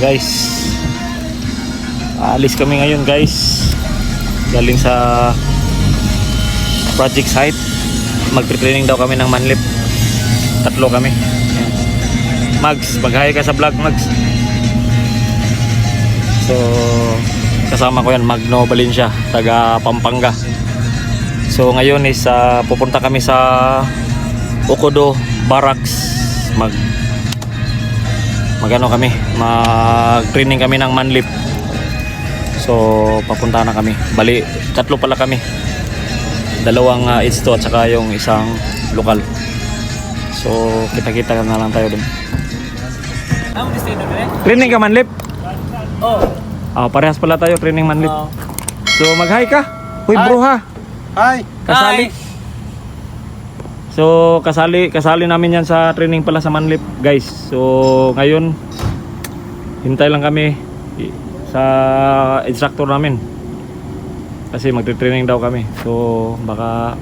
guys. Aalis kami ngayon guys. Galing sa project site. Magtre-training daw kami ng manlip. 3 kami. Mags, mag-hi ka sa vlog, Mags. So, kasama ko yan, Magno Valencia, taga Pampanga. So, ngayon is pupunta kami sa Okodo Barracks. Mag-training kami ng manlip. So, papunta na kami. Bali, 3 pala kami. 2 H2 at saka yung isang lokal. So, kita-kita na lang tayo dun. Training ka manlip? Parehas pala tayo, training manlip. So, mag-hi ka. Uy, bro ha. Hi. Kasali. So, kasali namin yan sa training pala sa manlip, guys. So, ngayon hintay lang kami sa instructor namin. Kasi magte-training daw kami. So, baka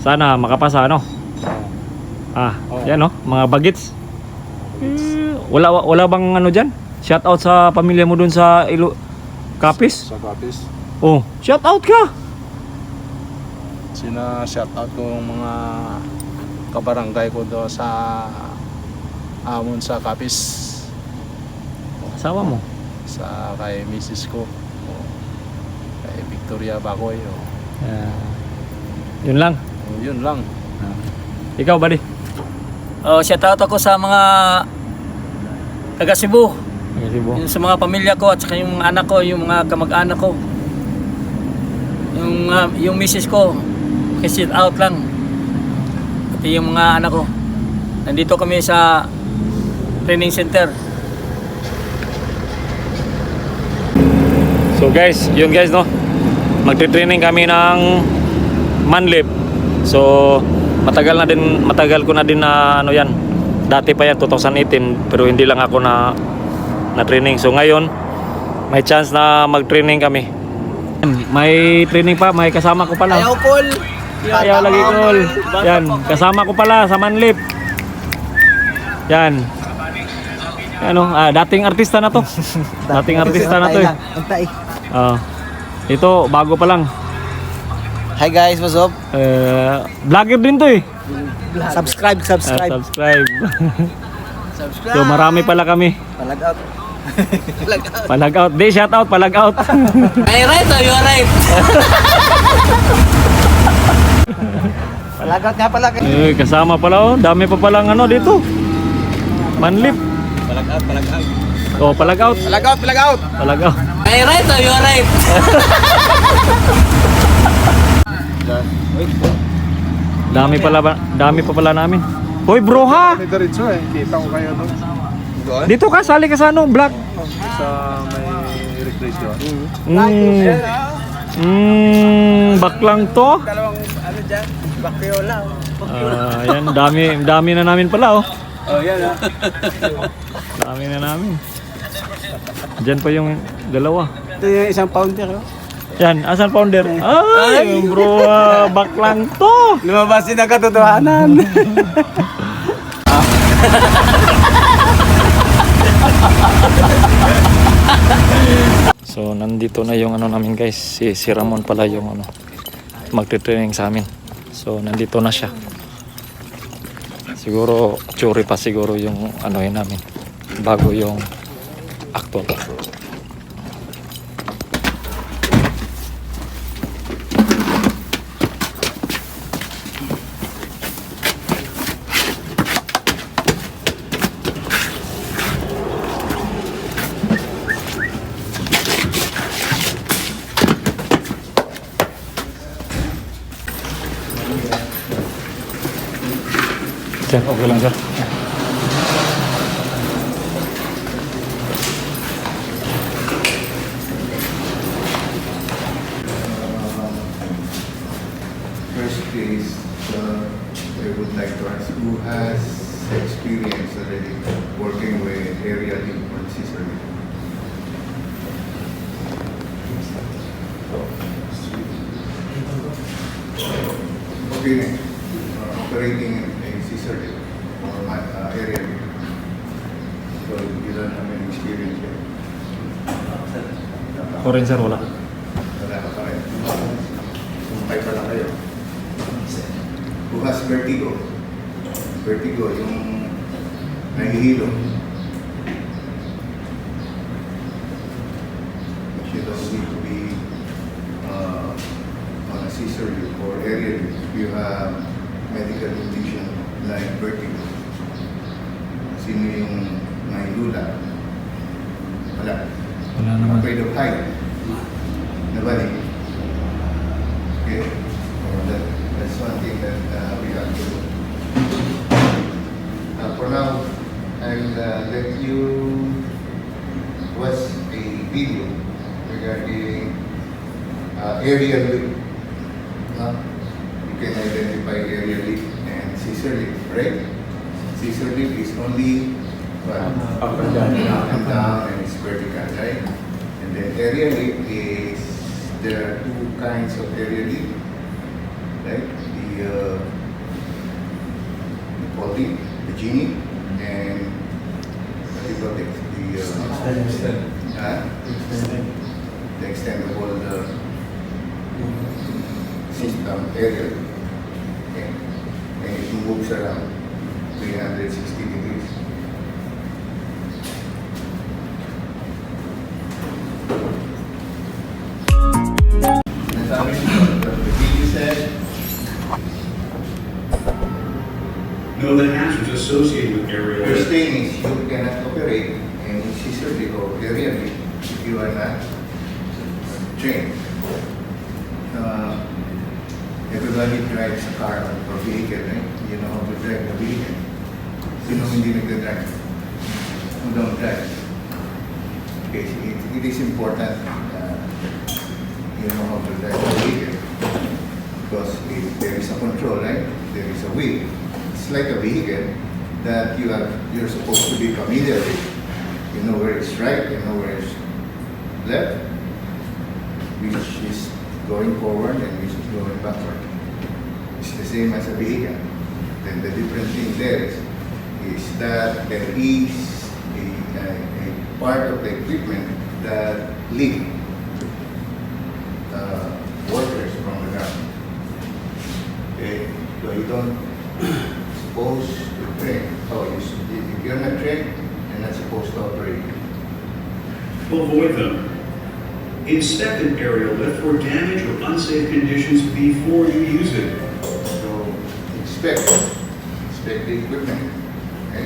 sana makapasa, ano? Yan, no? Mga bagets. Wala bang ano diyan? Shout out sa pamilya mo dun sa Capiz? Sa Capiz. Oh, shout out ka. Shout out ko mga kabarangay ko do sa amon sa Capiz. Asawa mo? Sa kay Mrs. ko. Kay Victoria Bacoy. Yun lang. Yun lang. Ikaw, buddy? Shout out ako sa mga taga Cebu. Yung sa mga pamilya ko at saka yung mga anak ko, yung mga kamag-anak ko. Yung misis ko, shout out lang. Pati yung mga anak ko. Nandito kami sa training center. So guys, yun guys, no? Magte-training kami ng manlip. So matagal ko na din na ano yan. Dati pa yan 2018 pero hindi lang ako na training. So ngayon may chance na mag-training kami. May training pa, may kasama ko pala. Ayaw, Paul! Ayaw lagi, Paul. Yan, kasama ko pala sa manlip. Yan. Ano, dating artista na to. Dating artista na to eh. Ito, bago pa lang. Hi guys, what's up? Vlogger din to eh. Subscribe. Subscribe. So marami pala kami. Palag out. Palag out. Di, shout out, palag out. Ay, right or you right? Palag out nga pala. Kasama pala oh. Dami pa palang ano dito. Manlip. Palag out. Oh, palag out. Palag out. Ay, right or you right? Dami pa pala namin. Hoy, bro ha. Diretso eh. Kita ko kayo doon. Dito ka, sali ka sa ano, black. Sa may recreate doon. Baklang to. Dalawang ano dyan, bakyola. Yan, dami na namin pala oh. Yan Dami na namin. Diyan pa yung 2. Ito yung isang pounder. Yan, asan founder? Ay, bro, baklang to. Lumabas din ang katotohanan. So, nandito na yung ano namin guys. Si Ramon pala yung ano, magte-training sa amin. So, nandito na siya. Siguro, churi pa siguro yung ano yun namin. Bago yung actual. Diyan, okay lang dyan. First case, I would like to ask who has experience already working with area team on Caesar. Experience operating in Caesar or area team. So, you don't have any experience yun? Foreign sir, wala. Wala ka pa rin. Sumpay pa lang kayo. Who has vertigo? Vertigo, yung nahihilo. You don't need to be on a scissor lift or area lift if you have medical condition like vertigo. Sino yung nahihula? Wala. Wala naman. Afraid of height? Nobody. Okay. That's one thing that we have to do. For now, I'll let you watch a video regarding aerial lift. You can identify aerial lift and scissor lift, right? Scissor lift is only Up and down. up and down, and it's vertical, right? And then aerial lift is, there are two kinds of aerial lift, right? The genie, and what do you call it? The extendable system aerial. Okay. And it moves around 360 degrees. Nasabi ko, the video said, No, the hazards associated with aerial first lift. thing is you cannot operate any scissor lift or aerial lift if you are not trained. Everybody drives a car or vehicle, right? You know how to drive the vehicle. Sino hindi nagdadrive? Who don't drive? Okay, so it is important you know how to drive the vehicle. Because if there is a control, right? There is a wheel. It's like a vehicle that you're supposed to be familiar with. You know where it's right, you know where it's left, which is going forward and which is going backward. It's the same as a vehicle. Then the different thing there is that there is a part of the equipment that lift workers from the ground. Okay, so you don't supposed to train. Oh, if you're not trained, you're not supposed to operate. Avoid them. Inspect an aerial lift for damage or unsafe conditions before you use it. So inspect the equipment. Okay?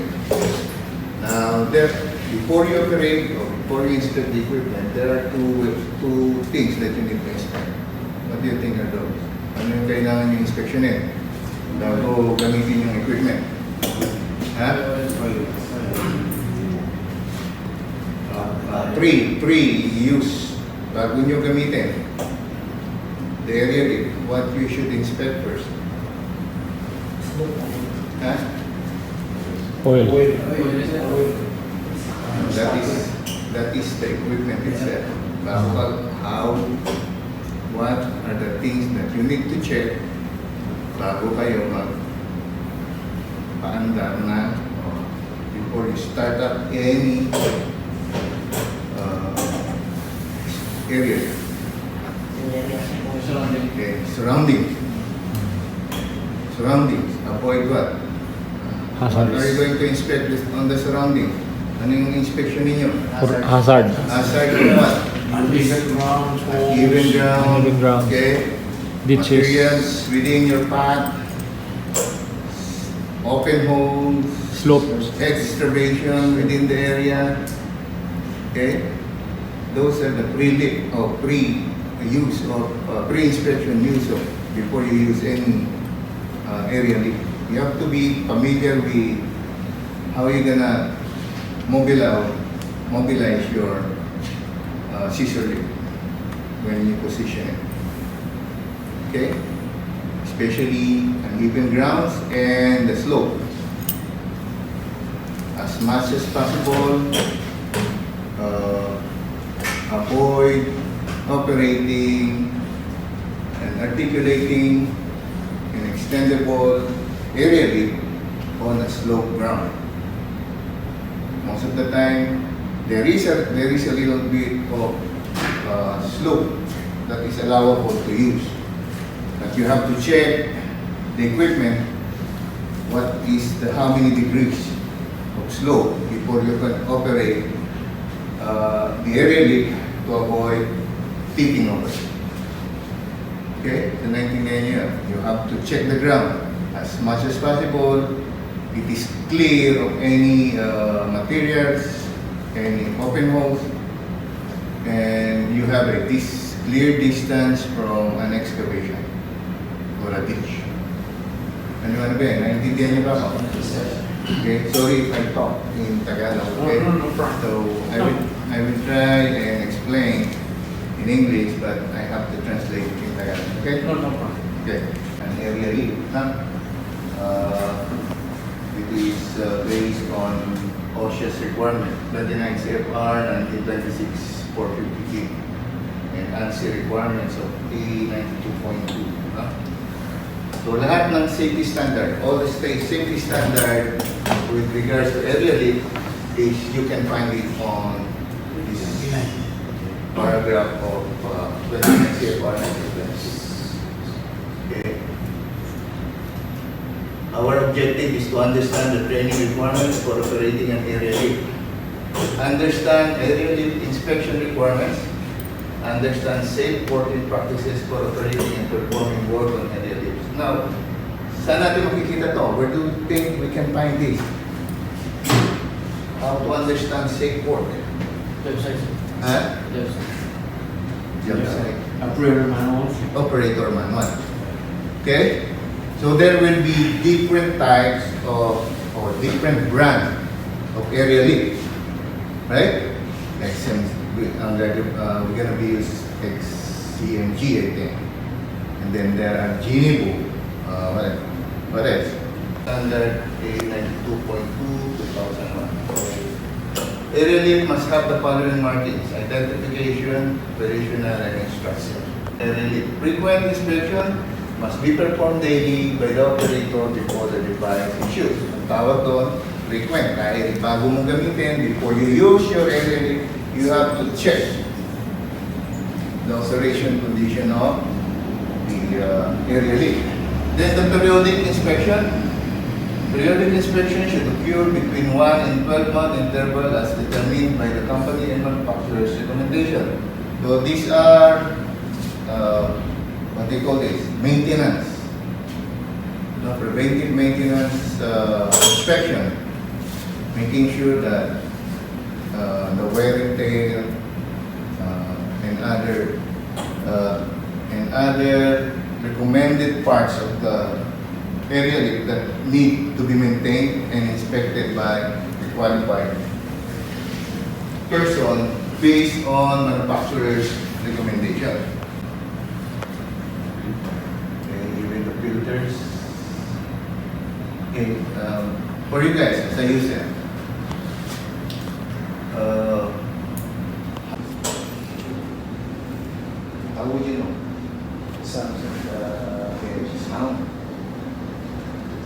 Now, before you operate or before you inspect the equipment, there are two things that you need to inspect. What do you think are those? Ano yung kailangan yung inspeksyonin bago gamitin yung equipment? Ha? Pre-use bago nyo gamitin. The area lift, what you should inspect first. Ha? Oil. That is the equipment itself. What are the things that you need to check bago kayo paandar na before you start up any area. Okay, surroundings. Avoid what? Hazards. What are you going to inspect on the surrounding? Ano yung inspection ninyo? Hazard. Hazard of what? Uneven ground. Okay. Ditches. Materials within your path. Open holes. Slope. Excavation within the area. Okay. Those are the pre-lift or pre-use of pre-inspection use of before you use any area lift. You have to be familiar with how you're gonna mobilize your scissor lift when you position it. Okay? Especially uneven grounds and the slope. As much as possible, avoid operating and articulating an extendable area lift on a slope ground. Most of the time, there is a little bit of slope that is allowable to use. But you have to check the equipment, how many degrees of slope before you can operate the area lift to avoid tipping over. Okay, so naintindihan niyo, you have to check the ground as much as possible. It is clear of any materials, any open holes, and you have a clear distance from an excavation or a ditch. Ano ba yan? Naintindihan niyo ba ako? Okay, sorry if I talk in Tagalog. Okay? No problem. So I will try and explain in English, but I have to translate it in Tagalog. Okay? No problem. Okay. An area lift. It is based on OSHA's requirement, 29 CFR 1926-450 and ANSI requirements of A92.2. So lahat ng safety standard, all the safety standard with regards to area lift is you can find it on this paragraph of 29 CFR 1926. Okay. Our objective is to understand the training requirements for operating an area lift. Understand area lift inspection requirements. Understand safe working practices for operating and performing work on area lifts. Now, saan natin makikita to? Where do you think we can find this? How to understand safe work? Website. Huh? Job site. Operator manuals. Operator manual. Okay? So there will be different types of or different brand of area lift. Right? Like we're gonna be using XCMG, I think. And then there are Genibu. What else? Standard A92.2 2001. Area lift must have the following markings: identification, operational, and instruction. Area lift frequent inspection must be performed daily by the operator before the device is used. Ang tawag doon, frequent. Kahit bago mong gamitin, before you use your area lift, you have to check the operation condition of the area lift. Then the periodic inspection. Periodic inspection should occur between 1 and 12-month interval as determined by the company and manufacturer's recommendation. So these are what they call this, maintenance. Preventive maintenance inspection, making sure that the wear and tear and other recommended parts of the area lift that need to be maintained and inspected by a qualified person based on manufacturer's recommendation. And even the filters. Okay, for you guys, as I use it, how would you know? Sound.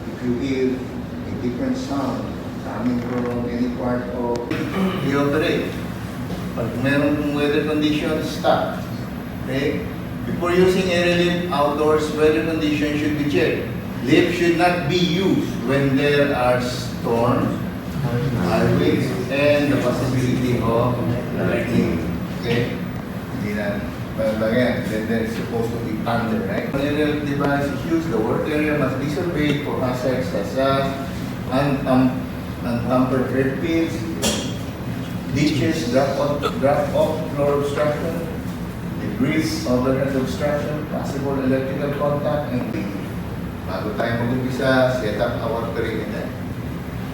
If you hear a different sound coming from any part of the operate, pag meron weather conditions, stop. Okay? Before using area lift outdoors, weather conditions should be checked. Lift should not be used when there are storms, high winds, and the possibility of lightning. Okay? Hindi na. But again, then there is supposed to be thunder, right? When aerial device is used, the work area must be surveyed for hazards such as untampered earth pits, ditches, drop-off floor obstruction, debris, overhead obstruction, possible electrical contact, and bago tayo mag-umpisa, set up our perimeter.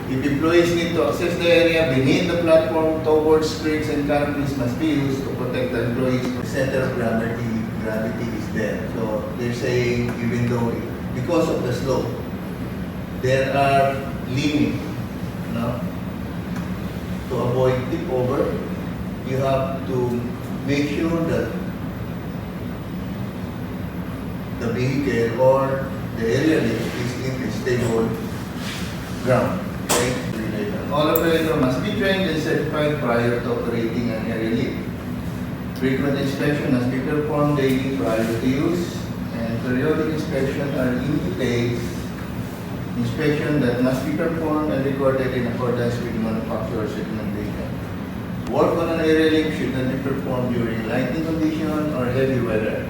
If employees need to access the area beneath the platform, towards screens and canopies must be used to protect the employees. The center of gravity is there. So they're saying, even though, because of the slope, there are limits, no? To avoid tip over, you have to make sure that the vehicle or the area lift is in a stable ground. Okay? All operator must be trained and certified prior to operating an aerial lift. Frequent inspection must be performed daily prior to use, and periodic inspection are detailed inspection that must be performed and recorded in accordance with manufacturer's recommendation. Work on an aerial lift should not be performed during lightning condition or heavy weather.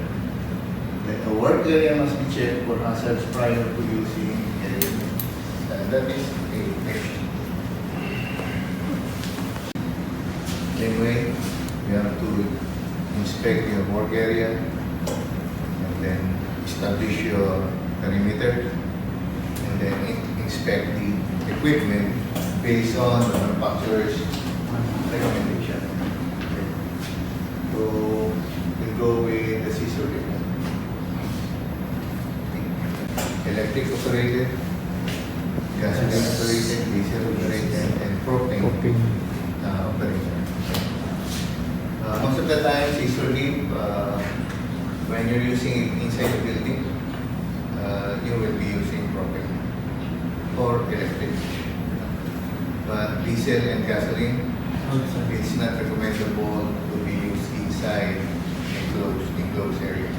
The work area must be checked for hazards prior to using aerial lift. And that is a question. Same way, we have to inspect your work area and then establish your perimeter and then inspect the equipment based on the manufacturer's recommendation. Okay. So we'll go with the scissor lift. Electric operated, gasoline operated, diesel operated, and propane operated. Most of the time, scissor lift, when you're using it inside the building, you will be using propane or electric. But diesel and gasoline, it's not recommendable to be used inside enclosed area.